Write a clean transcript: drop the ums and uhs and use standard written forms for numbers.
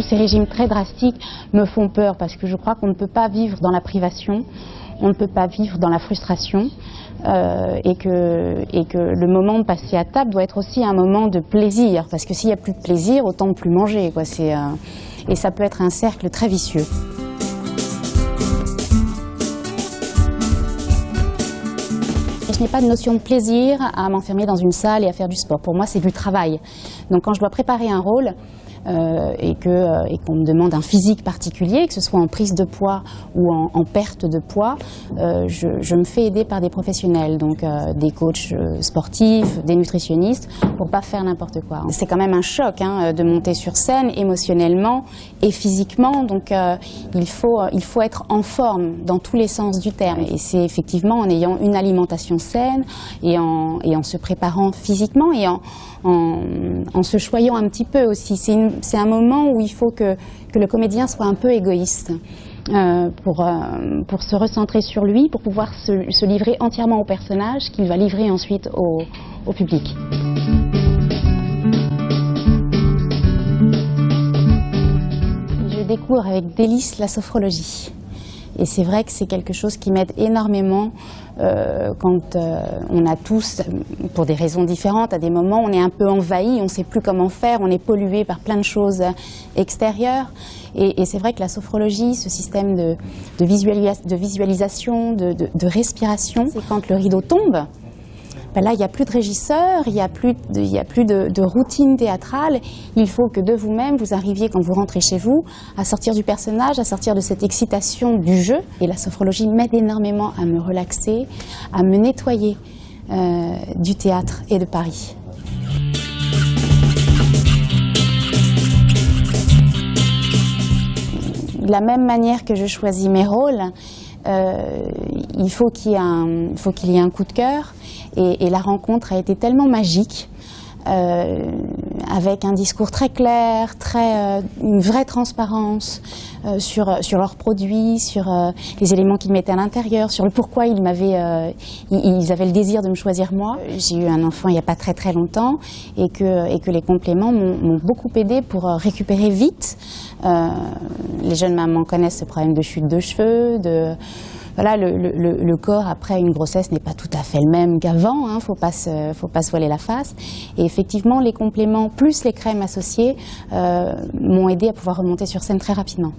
ces régimes très drastiques me font peur parce que je crois qu'on ne peut pas vivre dans la privation, on ne peut pas vivre dans la frustration et que le moment de passer à table doit être aussi un moment de plaisir parce que s'il n'y a plus de plaisir, autant ne plus manger, quoi. Et ça peut être un cercle très vicieux. Je n'ai pas de notion de plaisir à m'enfermer dans une salle et à faire du sport. Pour moi, c'est du travail. Donc quand je dois préparer un rôle et qu'on me demande un physique particulier, que ce soit en prise de poids ou en perte de poids, je me fais aider par des professionnels, donc des coachs sportifs, des nutritionnistes, pour pas faire n'importe quoi. C'est quand même un choc de monter sur scène émotionnellement et physiquement, donc il faut être en forme dans tous les sens du terme. Et c'est effectivement en ayant une alimentation saine et en se préparant physiquement et en se choyant un petit peu aussi. C'est un moment où il faut que le comédien soit un peu égoïste pour se recentrer sur lui, pour pouvoir se livrer entièrement au personnage qu'il va livrer ensuite au public. Je découvre avec délice la sophrologie. Et c'est vrai que c'est quelque chose qui m'aide énormément quand on a tous, pour des raisons différentes, à des moments on est un peu envahi, on ne sait plus comment faire, on est pollué par plein de choses extérieures. Et c'est vrai que la sophrologie, ce système de visualisation, de respiration, c'est quand le rideau tombe. Ben là, il n'y a plus de régisseur, il n'y a plus de routine théâtrale. Il faut que de vous-même, vous arriviez, quand vous rentrez chez vous, à sortir du personnage, à sortir de cette excitation du jeu. Et la sophrologie m'aide énormément à me relaxer, à me nettoyer du théâtre et de Paris. De la même manière que je choisis mes rôles, il faut qu'il y ait un coup de cœur. Et la rencontre a été tellement magique, avec un discours très clair, une vraie transparence sur leurs produits, sur les éléments qu'ils mettaient à l'intérieur, sur le pourquoi ils avaient le désir de me choisir moi. J'ai eu un enfant il n'y a pas très longtemps et que les compléments m'ont beaucoup aidé pour récupérer vite. Les jeunes mamans connaissent ce problème de chute de cheveux, voilà, le corps après une grossesse n'est pas tout à fait le même qu'avant, faut pas se voiler la face. Et effectivement, les compléments plus les crèmes associées m'ont aidé à pouvoir remonter sur scène très rapidement.